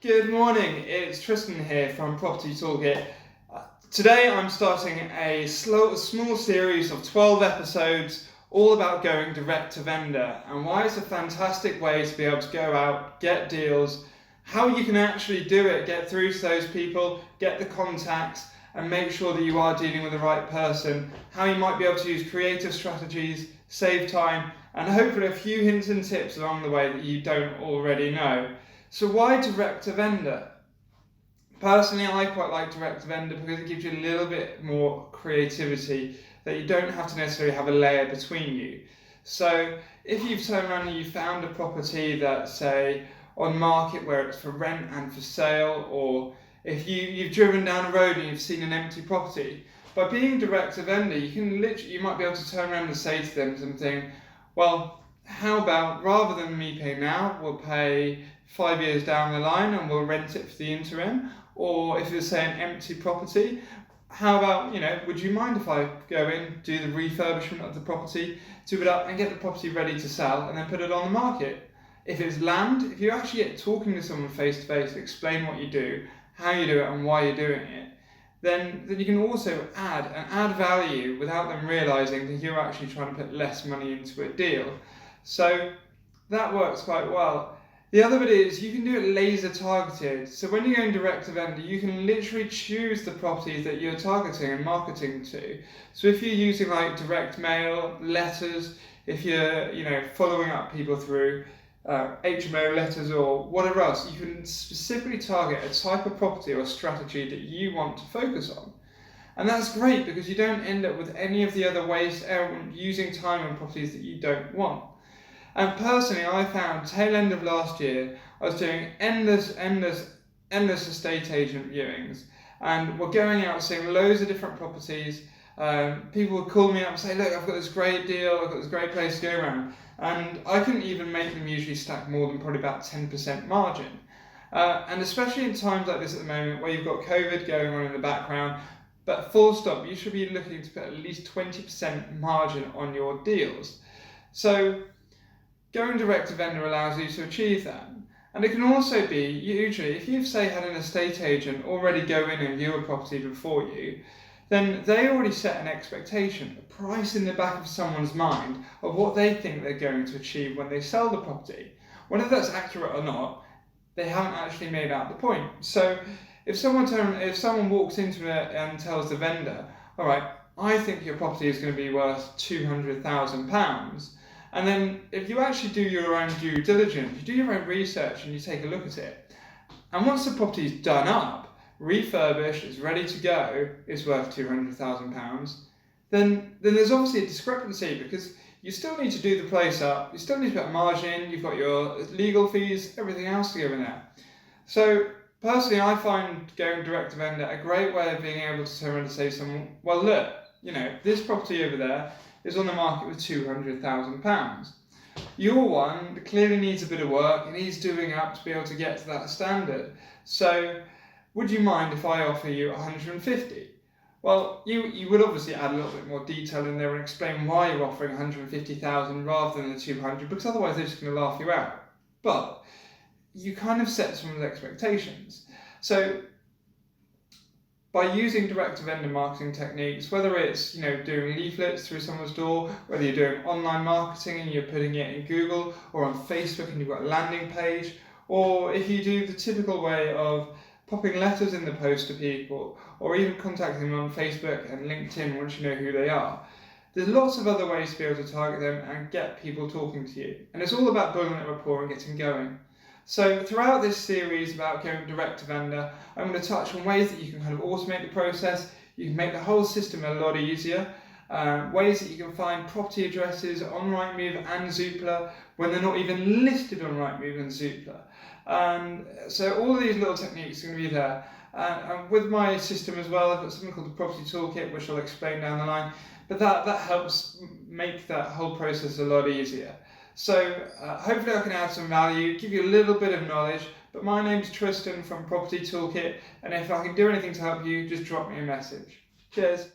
Good morning, it's Tristan here from PropertyToolkit. Today I'm starting a small series of 12 episodes all about going direct to vendor and why it's a fantastic way to be able to go out, get deals, how you can actually do it, get through to those people, get the contacts and make sure that you are dealing with the right person, how you might be able to use creative strategies, save time, and hopefully a few hints and tips along the way that you don't already know. So why direct to vendor? Personally, I quite like direct to vendor because it gives you a little bit more creativity that you don't have to necessarily have a layer between you. So if you've turned around and you found a property that's, say, on market where it's for rent and for sale, or if you've driven down a road and you've seen an empty property, by being direct to vendor, you might be able to turn around and say to them something, well, how about rather than me pay now, we'll pay 5 years down the line and we'll rent it for the interim. Or if it's, say, an empty property, how about, would you mind if I go in, do the refurbishment of the property, do it up and get the property ready to sell and then put it on the market? If it's land, if you actually get talking to someone face to face, explain what you do, how you do it and why you're doing it, then you can also add value without them realising that you're actually trying to put less money into a deal. So that works quite well. The other bit is you can do it laser targeted. So when you're going direct to vendor, you can literally choose the properties that you're targeting and marketing to. So if you're using like direct mail, letters, if you're following up people through HMO letters or whatever else, you can specifically target a type of property or strategy that you want to focus on. And that's great because you don't end up with any of the other waste using time on properties that you don't want. And personally, I found tail end of last year, I was doing endless estate agent viewings, and we're going out seeing loads of different properties. People would call me up and say, look, I've got this great deal, I've got this great place to go around. And I couldn't even make them usually stack more than probably about 10% margin. And especially in times like this at the moment where you've got COVID going on in the background, but full stop, you should be looking to put at least 20% margin on your deals. So going direct to vendor allows you to achieve that. And it can also be, usually, if you've, say, had an estate agent already go in and view a property before you, then they already set an expectation, a price in the back of someone's mind of what they think they're going to achieve when they sell the property. Whether that's accurate or not, they haven't actually made out the point. So if someone walks into it and tells the vendor, all right, I think your property is going to be worth £200,000, and then if you actually do your own due diligence, you do your own research and you take a look at it, and once the property is done up, refurbished, it's ready to go, it's worth £200,000, then there's obviously a discrepancy because you still need to do the place up, you still need to put a margin in, you've got your legal fees, everything else to go in there. So personally, I find going direct to vendor a great way of being able to turn around and say to someone, well look, this property over there is on the market with £200,000. Your one clearly needs a bit of work, it needs doing up to be able to get to that standard. So would you mind if I offer you 150? Well, you would obviously add a little bit more detail in there and explain why you're offering 150,000 rather than the 200, because otherwise they're just going to laugh you out. But you kind of set someone's expectations. So by using direct to vendor marketing techniques, whether it's doing leaflets through someone's door, whether you're doing online marketing and you're putting it in Google or on Facebook and you've got a landing page, or if you do the typical way of popping letters in the post to people, or even contacting them on Facebook and LinkedIn once you know who they are. There's lots of other ways to be able to target them and get people talking to you. And it's all about building that rapport and getting going. So throughout this series about going direct to vendor, I'm going to touch on ways that you can kind of automate the process, you can make the whole system a lot easier, ways that you can find property addresses on Rightmove and Zoopla when they're not even listed on Rightmove and Zoopla. So all of these little techniques are going to be there. And with my system as well, I've got something called the PropertyToolkit, which I'll explain down the line, but that helps make that whole process a lot easier. So hopefully I can add some value, give you a little bit of knowledge, but my name's Tristan from PropertyToolkit, and if I can do anything to help you, just drop me a message. Cheers.